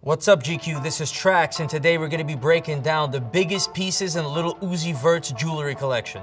What's up, GQ? This is Trax, and today we're going to be breaking down the biggest pieces in Lil Uzi Vert's jewelry collection.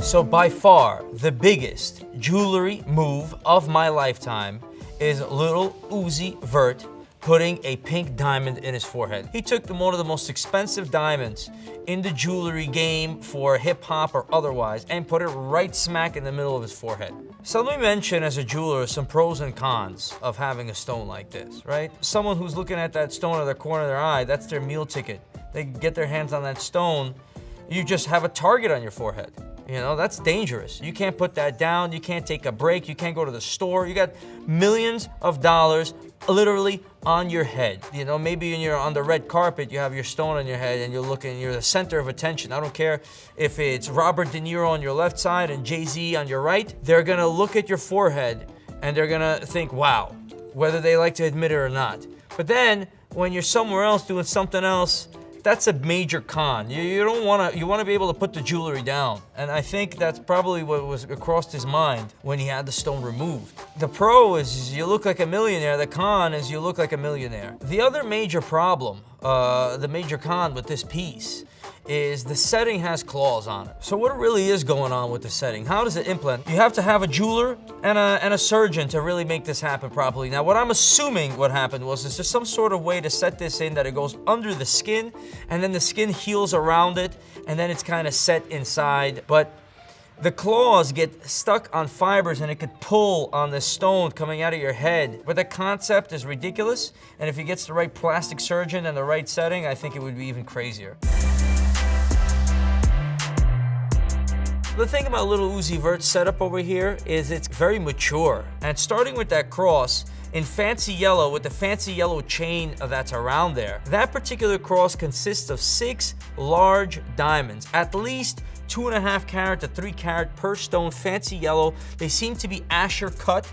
So by far, the biggest jewelry move of my lifetime is Lil Uzi Vert putting a pink diamond in his forehead. He took one of the most expensive diamonds in the jewelry game for hip hop or otherwise and put it right smack in the middle of his forehead. So let me mention as a jeweler some pros and cons of having a stone like this, right? Someone who's looking at that stone in the corner of their eye, that's their meal ticket. They get their hands on that stone, you just have a target on your forehead. You know, that's dangerous. You can't put that down, you can't take a break, you can't go to the store. You got millions of dollars literally on your head. You know, maybe when you're on the red carpet, you have your stone on your head and you're the center of attention. I don't care if it's Robert De Niro on your left side and Jay-Z on your right. They're gonna look at your forehead and they're gonna think, wow, whether they like to admit it or not. But then, when you're somewhere else doing something else, that's a major con. You want to be able to put the jewelry down. And I think that's probably what was across his mind when he had the stone removed. The pro is you look like a millionaire. The con is you look like a millionaire. The other major problem, the major con with this piece is the setting has claws on it. So what really is going on with the setting? How does it implant? You have to have a jeweler and a surgeon to really make this happen properly. Now, what I'm assuming what happened was there's some sort of way to set this in that it goes under the skin and then the skin heals around it and then it's kind of set inside. But the claws get stuck on fibers and it could pull on the stone coming out of your head. But the concept is ridiculous. And if he gets the right plastic surgeon and the right setting, I think it would be even crazier. The thing about Lil Uzi Vert's setup over here is it's very mature. And starting with that cross in fancy yellow with the fancy yellow chain that's around there, that particular cross consists of 6 large diamonds, at least 2.5 carat to 3 carat per stone, fancy yellow. They seem to be Asher cut,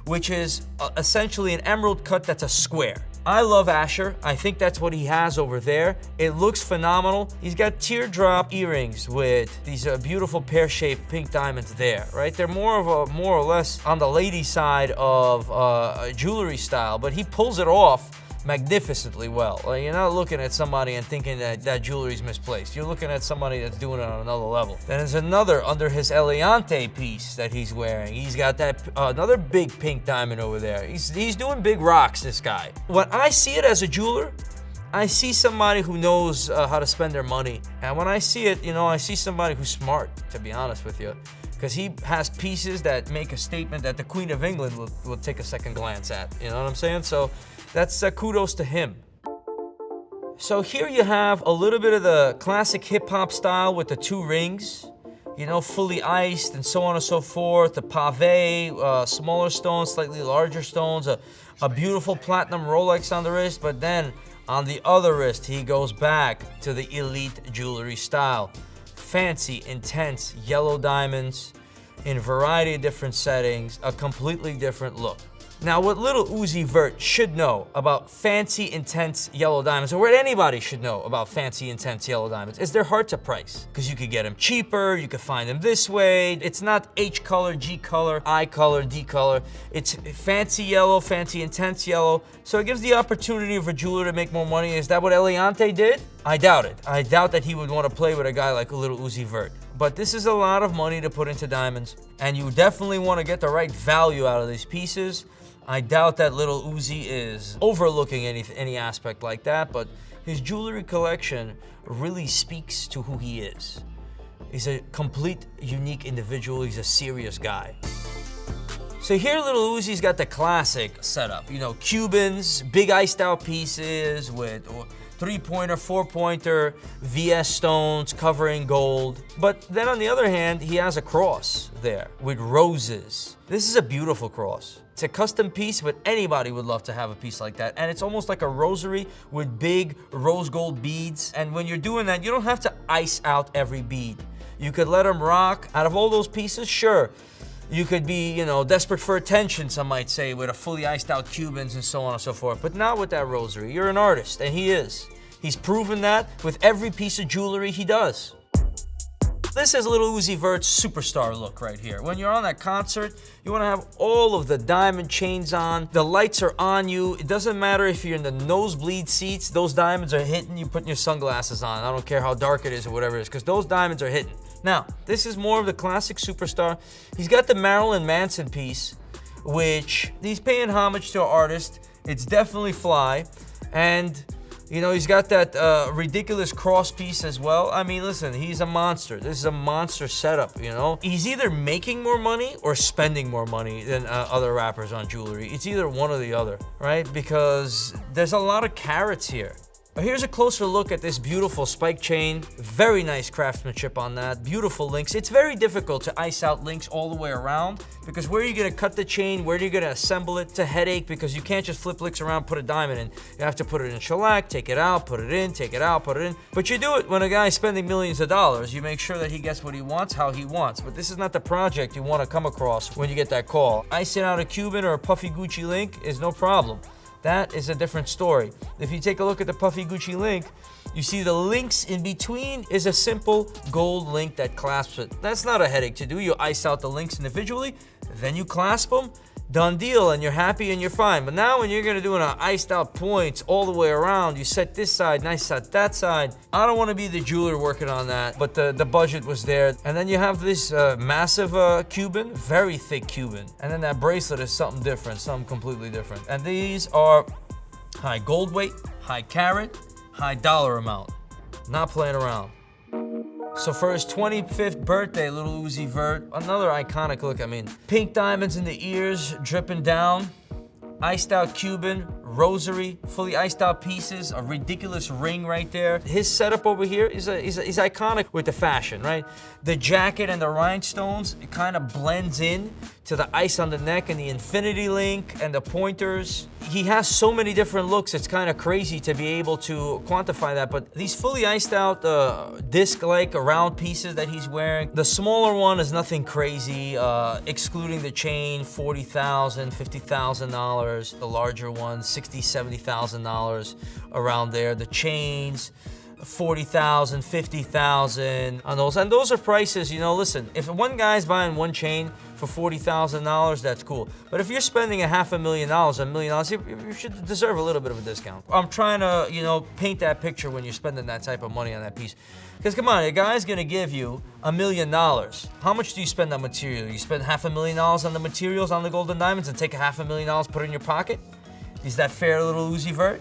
which is essentially an emerald cut that's a square. I love Asher. I think that's what he has over there. It looks phenomenal. He's got teardrop earrings with these beautiful pear-shaped pink diamonds there, right? They're more or less on the lady side of jewelry style, but he pulls it off magnificently well. Like, you're not looking at somebody and thinking that jewelry's misplaced. You're looking at somebody that's doing it on another level. Then there's another under his Eliante piece that he's wearing. He's got that another big pink diamond over there. He's doing big rocks, this guy. When I see it as a jeweler, I see somebody who knows how to spend their money. And when I see it, you know, I see somebody who's smart, to be honest with you. Because he has pieces that make a statement that the Queen of England will take a second glance at. You know what I'm saying? So that's kudos to him. So here you have a little bit of the classic hip hop style with the 2 rings, you know, fully iced and so on and so forth. The pave, smaller stones, slightly larger stones, a beautiful platinum Rolex on the wrist, but then on the other wrist, he goes back to the elite jewelry style. Fancy, intense yellow diamonds in a variety of different settings, a completely different look. Now, what Lil Uzi Vert should know about fancy, intense yellow diamonds, or what anybody should know about fancy, intense yellow diamonds, is they're hard to price. Because you could get them cheaper, you could find them this way. It's not H color, G color, I color, D color. It's fancy yellow, fancy, intense yellow. So it gives the opportunity for a jeweler to make more money. Is that what Eliante did? I doubt it. I doubt that he would want to play with a guy like Lil Uzi Vert. But this is a lot of money to put into diamonds, and you definitely want to get the right value out of these pieces. I doubt that Lil Uzi is overlooking any aspect like that, but his jewelry collection really speaks to who he is. He's a complete, unique individual. He's a serious guy. So here Lil Uzi's got the classic setup. You know, Cubans, big iced out pieces with 3-pointer, 4-pointer, VS stones covering gold. But then on the other hand, he has a cross there with roses. This is a beautiful cross. It's a custom piece, but anybody would love to have a piece like that. And it's almost like a rosary with big rose gold beads. And when you're doing that, you don't have to ice out every bead. You could let them rock. Out of all those pieces, sure, you could be, you know, desperate for attention, some might say, with a fully iced out Cubans and so on and so forth. But not with that rosary. You're an artist, and he is. He's proven that with every piece of jewelry he does. This is Lil Uzi Vert's superstar look right here. When you're on that concert, you wanna have all of the diamond chains on, the lights are on you. It doesn't matter if you're in the nosebleed seats, those diamonds are hitting, you putting your sunglasses on. I don't care how dark it is or whatever it is, because those diamonds are hitting. Now, this is more of the classic superstar. He's got the Marilyn Manson piece, which he's paying homage to an artist. It's definitely fly. And you know, he's got that ridiculous cross piece as well. I mean, listen, he's a monster. This is a monster setup, you know? He's either making more money or spending more money than other rappers on jewelry. It's either one or the other, right? Because there's a lot of carats here. Here's a closer look at this beautiful spike chain. Very nice craftsmanship on that. Beautiful links. It's very difficult to ice out links all the way around because where are you gonna cut the chain? Where are you gonna assemble it? It's a headache because you can't just flip links around, put a diamond in. You have to put it in shellac, take it out, put it in, take it out, put it in. But you do it when a guy's spending millions of dollars. You make sure that he gets what he wants, how he wants. But this is not the project you wanna come across when you get that call. Icing out a Cuban or a puffy Gucci link is no problem. That is a different story. If you take a look at the puffy Gucci link, you see the links in between is a simple gold link that clasps it. That's not a headache to do. You ice out the links individually, then you clasp them, done deal, and you're happy and you're fine. But now when you're gonna do an iced out points all the way around, you set this side, nice set that side. I don't wanna be the jeweler working on that, but the budget was there. And then you have this massive Cuban, very thick Cuban. And then that bracelet is something different, something completely different. And these are high gold weight, high carat, high dollar amount. Not playing around. So for his 25th birthday, Lil Uzi Vert, another iconic look. I mean, pink diamonds in the ears, dripping down, iced out Cuban, rosary, fully iced out pieces, a ridiculous ring right there. His setup over here is iconic with the fashion, right? The jacket and the rhinestones, it kind of blends in to the ice on the neck and the infinity link and the pointers. He has so many different looks, it's kind of crazy to be able to quantify that, but these fully iced out disc-like round pieces that he's wearing, the smaller one is nothing crazy, excluding the chain, $40,000, $50,000. The larger one, $60,000, $70,000 around there. The chains, $40,000, $50,000 on those. And those are prices, you know, listen, if one guy's buying one chain for $40,000, that's cool. But if you're spending $500,000, $1 million, you should deserve a little bit of a discount. I'm trying to, you know, paint that picture when you're spending that type of money on that piece. Because come on, a guy's gonna give you $1 million. How much do you spend on material? You spend $500,000 on the materials, on the gold and diamonds, and take $500,000, put it in your pocket? Is that fair, Lil Uzi Vert?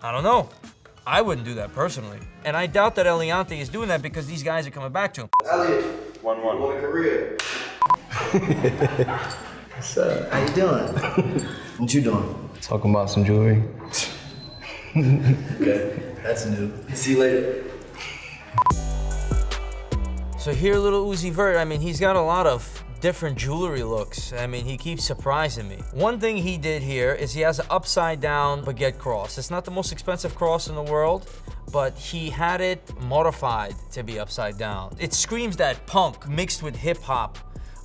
I don't know. I wouldn't do that personally. And I doubt that Eliante is doing that because these guys are coming back to him. Elliot, 1-1. What a career. What's up? How you doing? What you doing? Talking about some jewelry. Okay, that's new. See you later. So here, Lil Uzi Vert, I mean, he's got a lot of different jewelry looks. I mean, he keeps surprising me. One thing he did here is he has an upside down baguette cross. It's not the most expensive cross in the world, but he had it modified to be upside down. It screams that punk mixed with hip hop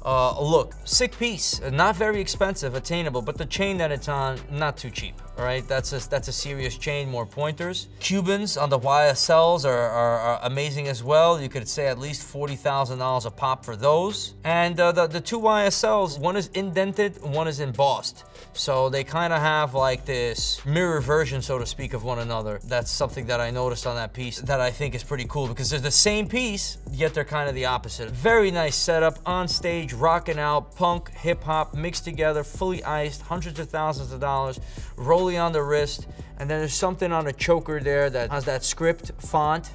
look. Sick piece, not very expensive, attainable, but the chain that it's on, not too cheap, all right? That's a serious chain, more pointers. Cubans on the YSLs are amazing as well. You could say at least $40,000 a pop for those. And the two YSLs, one is indented, one is embossed. So they kind of have like this mirror version, so to speak, of one another. That's something that I noticed on that piece that I think is pretty cool because they're the same piece, yet they're kind of the opposite. Very nice setup, on stage, rocking out, punk, hip hop, mixed together, fully iced, hundreds of thousands of dollars, rolling on the wrist. And then there's something on a choker there that has that script font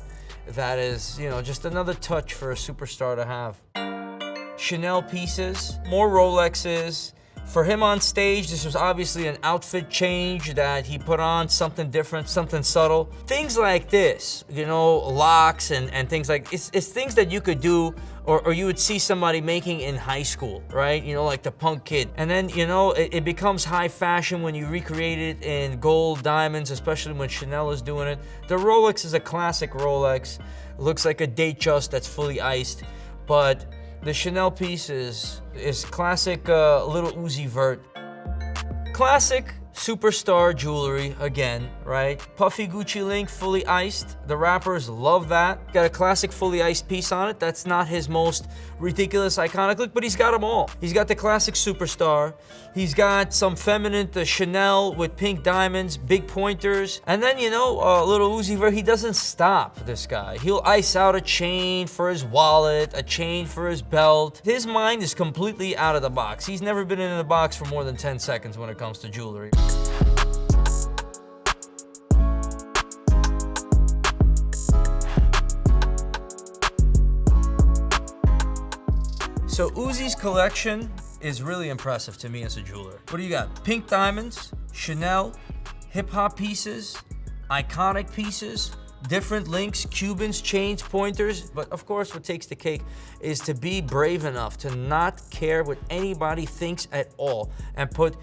that is, you know, just another touch for a superstar to have. Chanel pieces, more Rolexes. For him on stage, this was obviously an outfit change that he put on, something different, something subtle. Things like this, you know, locks and things like, it's things that you could do or you would see somebody making in high school, right? You know, like the punk kid. And then, you know, it becomes high fashion when you recreate it in gold, diamonds, especially when Chanel is doing it. The Rolex is a classic Rolex. It looks like a Datejust that's fully iced, but the Chanel piece is classic Lil Uzi Vert. Classic Superstar jewelry again, right? Puffy Gucci link, fully iced. The rappers love that. Got a classic fully iced piece on it. That's not his most ridiculous, iconic look, but he's got them all. He's got the classic Superstar. He's got some feminine Chanel with pink diamonds, big pointers. And then, you know, Lil Uzi Vert, he doesn't stop, this guy. He'll ice out a chain for his wallet, a chain for his belt. His mind is completely out of the box. He's never been in the box for more than 10 seconds when it comes to jewelry. So Uzi's collection is really impressive to me as a jeweler. What do you got? Pink diamonds, Chanel, hip-hop pieces, iconic pieces, different links, Cubans, chains, pointers. But of course, what takes the cake is to be brave enough to not care what anybody thinks at all and put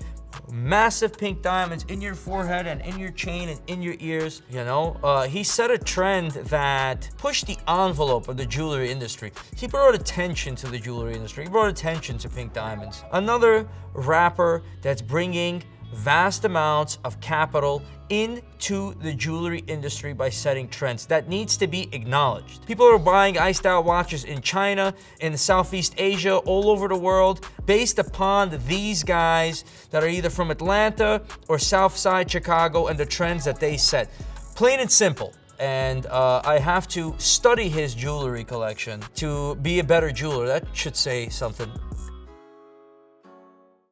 massive pink diamonds in your forehead and in your chain and in your ears, you know? He set a trend that pushed the envelope of the jewelry industry. He brought attention to the jewelry industry. He brought attention to pink diamonds. Another rapper that's bringing vast amounts of capital into the jewelry industry by setting trends. That needs to be acknowledged. People are buying iced out watches in China, in Southeast Asia, all over the world, based upon these guys that are either from Atlanta or Southside Chicago and the trends that they set. Plain and simple. And I have to study his jewelry collection to be a better jeweler. That should say something